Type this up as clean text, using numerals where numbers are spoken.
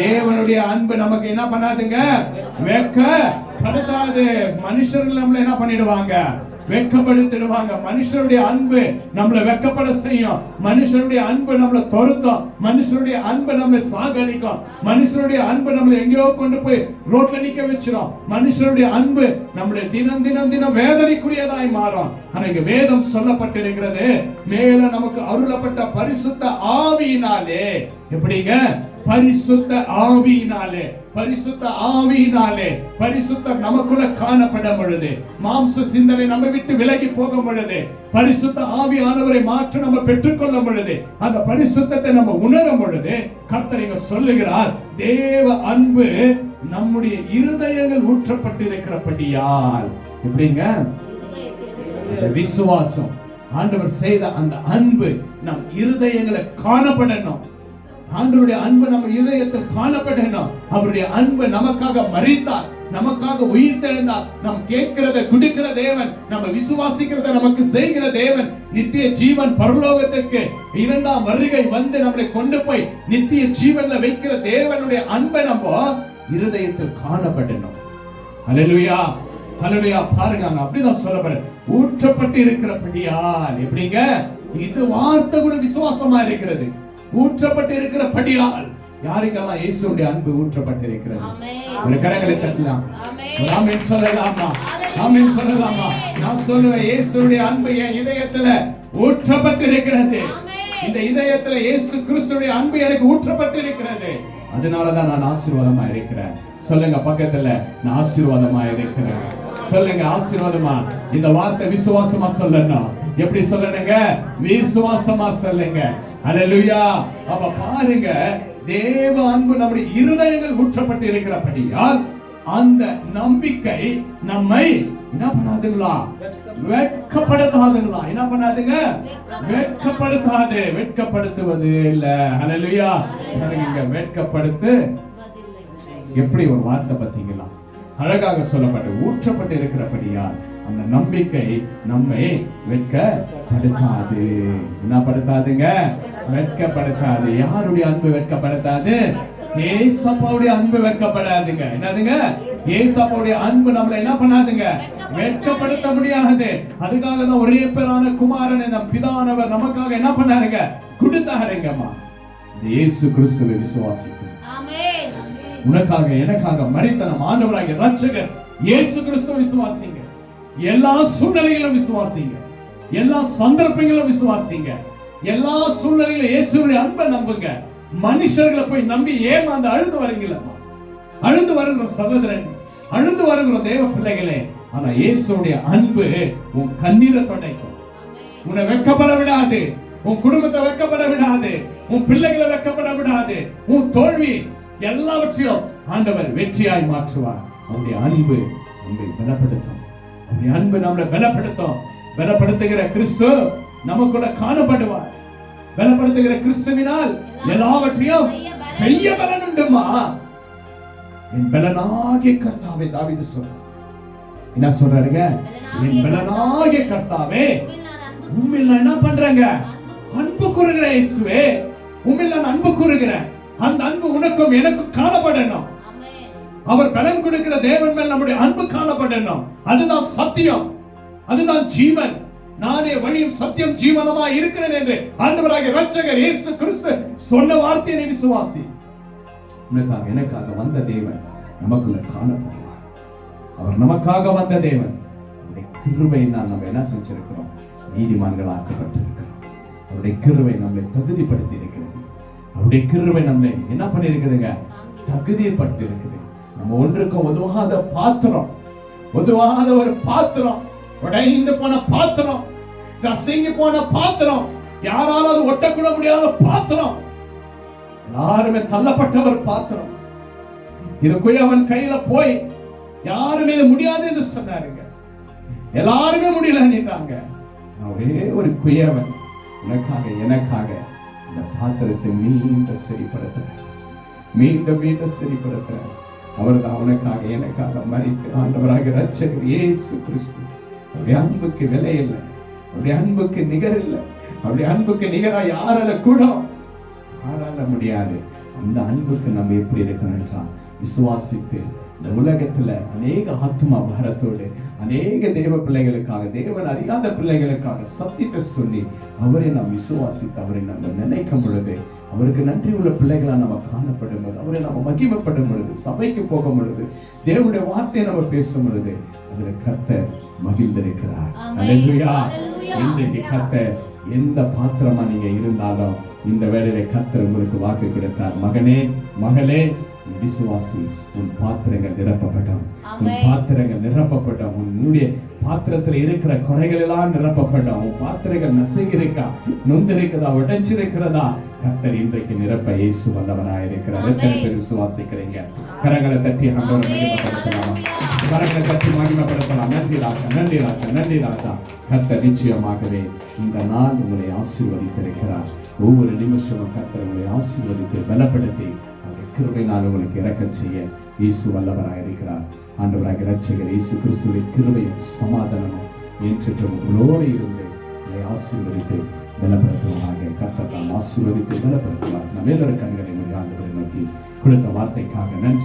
தேவனுடைய அன்பு நமக்கு என்ன பண்ணாதுங்க, வெட்கப்படுத்தாது. மனுஷர்கள் நம்மள என்ன பண்ணிடுவாங்க, வெட்கப்படுத்திடுவாங்க. மனுஷருடைய அன்பு நம்மள வெட்கப்பட செய்யும். மனுஷருடைய அன்பு நம்மள தொருத்தும். மனுஷருடைய அன்பு நம்மளை சாகடிக்கும். மனுஷருடைய அன்பு நம்மளை எங்கேயோ கொண்டு போய் ரோட்ல நிக்க வச்சிரும். மனுஷருடைய அன்பு நம்மளை தினம் தினம் தினம் வேதனைக்குரியதாய் மாறும். ஆனா இங்க வேதம் சொல்லப்பட்டிருக்கிறது, மேல நமக்கு அருளப்பட்ட பரிசுத்த ஆவியினாலே. எப்படிங்க, பரிசுத்த ஆவியினாலே. பரிசுத்த ஆவியினாலே பரிசுத்தம் நமக்குள்ள காணப்படும் பொழுது, மாம்ச சிந்தனை நம்ம விட்டு விலகி போகும் பொழுது, பரிசுத்த ஆவியானவரை மாற்ற நம்ம பெற்றுக்கொள்ளும் பொழுது, அந்த பரிசுத்தத்தை நம்ம உணரும் பொழுது, கர்த்தர் இங்க சொல்லுகிறார், தேவ அன்பு நம்முடைய இருதயங்கள் ஊற்றப்பட்டிருக்கிறபடியால். எப்படிங்க, விசுவாசம், ஆண்டவர் செய்த அந்த அன்பு நம் இருதயங்களை காணப்படணும். ஆண்டவருடைய அன்பு நம்ம இதயத்தில் காணப்படணும். அவருடைய அன்பு நமக்காக மரித்தார், நமக்காக உயிர் தெழுந்தார். நாம் கேட்கிறத குடிக்கிற தேவன், நம்ம விசுவாசிக்கிறத நமக்கு செய்கிற தேவன், நித்திய ஜீவன் பரலோகத்திற்கு இரண்டாம் வருகை வந்து நம்மளை கொண்டு போய் நித்திய ஜீவன்ல வைக்கிற தேவனுடைய அன்பை நம்ம இருதயத்தில் காணப்படணும். ஹல்லேலூயா, ஹல்லேலூயா. பாருங்க, அப்படிதான் சொல்லப்படுது, ஊற்றப்பட்டு இருக்கிறபடியால். எப்படிங்க, இது வார்த்தை கூட விசுவாசமா இருக்கிறது. ஊற்றப்பட்டு இருக்கிறபடியால். யாருக்கெல்லாம் இயேசுவுடைய அன்பு ஊற்றப்பட்டு இருக்கிறது? ஒரு கரங்களை தட்டலாம், ஆமென் சொல்லலாமா? ஆமென் சொல்லலாமா? நான் சொல்லுவேன், இயேசுவுடைய அன்பு என் இதயத்துல ஊற்றப்பட்டு இருக்கிறது. இந்த இதயத்துல இயேசு கிறிஸ்துவுடைய அன்பு எனக்கு ஊற்றப்பட்டு இருக்கிறது. அதனாலதான் நான் ஆசீர்வாதமா இருக்கிறேன். சொல்லுங்க பக்கத்துல, நான் ஆசீர்வாதமா இருக்கிறேன். சொல்லுங்க, ஆசீர்வாதமா. இந்த வார்த்தை விசுவாசமா சொல்லணும். எப்படி சொல்லணுங்க, விசுவாசமா சொல்லுங்க. ஹல்லேலூயா. அப்ப பாருங்க, தேவ அன்பு நம்முடைய இருதயங்கள் ஊற்றப்பட்டு இருக்கிறபடியால் அந்த நம்பிக்கை நம்மை என்ன பண்ணாதுங்களா, வெட்கப்படுத்தாதுங்களா. என்ன பண்ணாதுங்க, வெட்கப்படுத்தாது. வெட்கப்படுத்துவது இல்ல. ஹல்லேலூயா. இங்க வெட்கப்படுத்து, எப்படி ஒரு வார்த்தை பார்த்தீங்களா, அழகாக சொல்லப்பட்டு ஊற்றப்பட்டு இருக்கிறபடியால் அந்த நம்பிக்கை நம்மை வெட்கப்படுத்தாது. என்ன படுத்தாதுங்க, வெட்கப்படுத்தாது. யாருடைய அன்பு வெட்கப்படுத்தாது? ஏசப்பாவுடைய அன்பு வெட்கப்படாதுங்க. என்னதுங்க, ஏசப்பாவுடைய அன்பு நம்மளை என்ன பண்ணாதுங்க, வெட்கப்படுத்த முடியாது. அதுக்காக தான் ஒரே பேரான குமாரன் இந்த பிதானவர் நமக்காக என்ன பண்ணாருங்க, கொடுத்தாருங்கம்மா. இயேசு கிறிஸ்துவை விசுவாசிக்க, உனக்காக எனக்காக மரித்த நம் ஆண்டவராகிய இரட்சகர் இயேசு கிறிஸ்துவை விசுவாசிங்க. எல்லா சூழ்நிலைகளிலும் விசுவாசிங்க, எல்லா சந்தர்ப்பங்களிலும் விசுவாசிங்க, எல்லா சூழ்நிலைகளிலும் இயேசுவுடைய அன்பை நம்புங்க. மனுஷர்களை போய் நம்பி ஏமாந்து அழுது வரீங்களா? அழுது வருகிற சகோதரன், அழுது வருகிற தேவ பிள்ளைகளே, ஆனா இயேசுவுடைய அன்பு உன் கண்ணீரை துடைக்கும். உன்னை வெட்கப்பட விடாது, உன் குடும்பத்தை வெட்கப்பட விடாது, உன் பிள்ளைகளை வெட்கப்பட விடாது. உன் தோல்வி எல்லாவற்றையும் ஆண்டவர் வெற்றியாய் மாற்றுவார். அவருடைய அன்பு நம்மை பலப்படுத்தும். அவருடைய அன்பு நம்மளை பலப்படுத்தும். பலப்படுத்துகிற கிறிஸ்து நமக்குள்ள காணப்படுவார். பலப்படுத்துகிற கிறிஸ்துவினால் எல்லாவற்றையும் செய்ய பலன் உண்டுமா. என் பலனாகிய கர்த்தாவே, தாவீது சொல்றார். என்ன சொல்றாருங்க, என் பலனாகிய கர்த்தாவே, உம்மில் நான் என்ன பண்றேங்க, அன்பு கூறுகிற இயேசுவே, உம்மில் நான் அன்பு கூறுகிறேன். அந்த அன்பு உனக்கும் எனக்கும் காணப்படணும். அவர் பலன் கொடுக்கிற தேவன் மேல் நம்முடைய அன்பு காணப்படணும். அதுதான் சத்தியம், அதுதான் ஜீவன். நானே வழியும் சத்தியம் ஜீவனமா இருக்கிறேன் என்று ஆண்டவராகிய இரட்சகர் இயேசு கிறிஸ்து சொன்ன வார்த்தையை விசுவாசி. உனக்காக எனக்காக வந்த தேவன் நமக்குள்ள காணப்படுவார். அவர் நமக்காக வந்த தேவன். அவருடைய கிருபையினால் நம்ம என்ன செஞ்சிருக்கிறோம், நீதிமான்களாக்கப்பட்டிருக்கிறோம். அவருடைய கிருபை நம்மை தகுதிப்படுத்தி இருக்கிறது. அவருடைய கிருபை நம்மை என்ன பண்ணிருக்குதுங்க, தகுதிப்பட்டு இருக்குது. நம்ம ஒன்றுக்கும் உதவாத பாத்திரம், உதவாத ஒரு பாத்திரம், உடைந்து போன பாத்திரம், கசங்கி போன பாத்திரம், யாராலும் ஒட்டக்கூட முடியாத பாத்திரம், எல்லாருமே தள்ளப்பட்ட ஒரு பாத்திரம். இதுக்குள்ள அவன் கையில போய் யாருமே இது முடியாது என்று சொன்னாருங்க. எல்லாருமே முடியலன்னுட்டாங்க. ஒரே ஒரு குயவன் உனக்காக எனக்காக இந்த பாத்திரத்தை மீண்டும் சரிப்படுத்துற, மீண்டும் மீண்டும் சரிப்படுத்துற. அவர் தான் அவனுக்காக எனக்காக மரித்து ஆண்டவராகிய இரட்சகர் இயேசு கிறிஸ்து. அவருடைய அன்புக்கு விலை இல்லை, அவருடைய அன்புக்கு நிகர் இல்லை. அவருடைய அன்புக்கு நிகரா யாரால கூட ஆரால முடியாது. அந்த அன்புக்கு நம்ம எப்படி இருக்கணும் என்றால் விசுவாசித்து இந்த உலகத்துல அநேக ஆத்மா பாரத்தோடு அநேக தேவ பிள்ளைகளுக்காக, தேவன் அறியாத பிள்ளைகளுக்காக சத்தியத்தை சொல்லி அவரை நாம் விசுவாசித்து அவரை நம்ம நினைக்கும் பொழுது, அவருக்கு நன்றி உள்ள பிள்ளைகளா நம்ம காணப்படும் பொழுது, அவரை நம்ம மகிமைப்படும் பொழுது, சபைக்கு போகும் பொழுது, தேவனுடைய வார்த்தையை நம்ம பேசும் பொழுது அதுல கர்த்தர் மகிழ்ந்திருக்கிறார். அல்லேலூயா. இன்றைக்கு கர்த்தர் எந்த பாத்திரமா நீங்க இருந்தாலும் இந்த வேளையில கர்த்தர் உங்களுக்கு வாக்கு கொடுத்தார். மகனே, மகளே, விசுவாசி, உன் பாத்திரங்கள் நிரப்பப்படும், உன் பாத்திரங்கள் நிரப்பப்படும், உன்னுடைய பாத்திரத்துல இருக்கிற குறைகள் எல்லாம் நிரப்பப்படும். உன் பாத்திரங்கள் நசுங்கிருக்கா, நொந்திருக்கிறதா, உடைஞ்சிருக்கிறதா, கர்த்தர் இன்றைக்கு நிரப்ப இயேசு வல்லவராய் இருக்கிறார். எத்தனை பேர் விசுவாசிக்கிறீங்க? கரங்களை தட்டி ஆண்டவரை மகிமைப்படுத்தலாம். கரங்களை தட்டி மகிமைப்படுத்தலாம். நன்றி ராஜா, நன்றி ராஜா, நன்றி ராஜா. கர்த்தர் நிச்சயமாகவே இந்த நாள் உங்களை ஆசீர்வதித்திருக்கிறார். ஒவ்வொரு நிமிஷமும் கர்த்தர் உங்களை ஆசீர்வதித்து பலப்படுத்தி கிருபையினால் உங்களுக்கு இரக்கம் செய்ய இயேசு வல்லவராய் இருக்கிறார். ஆண்டவராகிய இரட்சகர் இயேசு கிறிஸ்துவின் கிருபையும் சமாதானமும் என்றென்றும் உங்களோடு இருந்து உங்களை ஆசீர்வதித்து பலப்படுத்துவாராக. கர்த்தர் தாம் ஆசீர்வதித்து பலப்படுத்துவார். நம்ம எல்லாரும் கண்களை ஆண்டவரை நோக்கி கொடுத்த வார்த்தைக்காக நன்றி.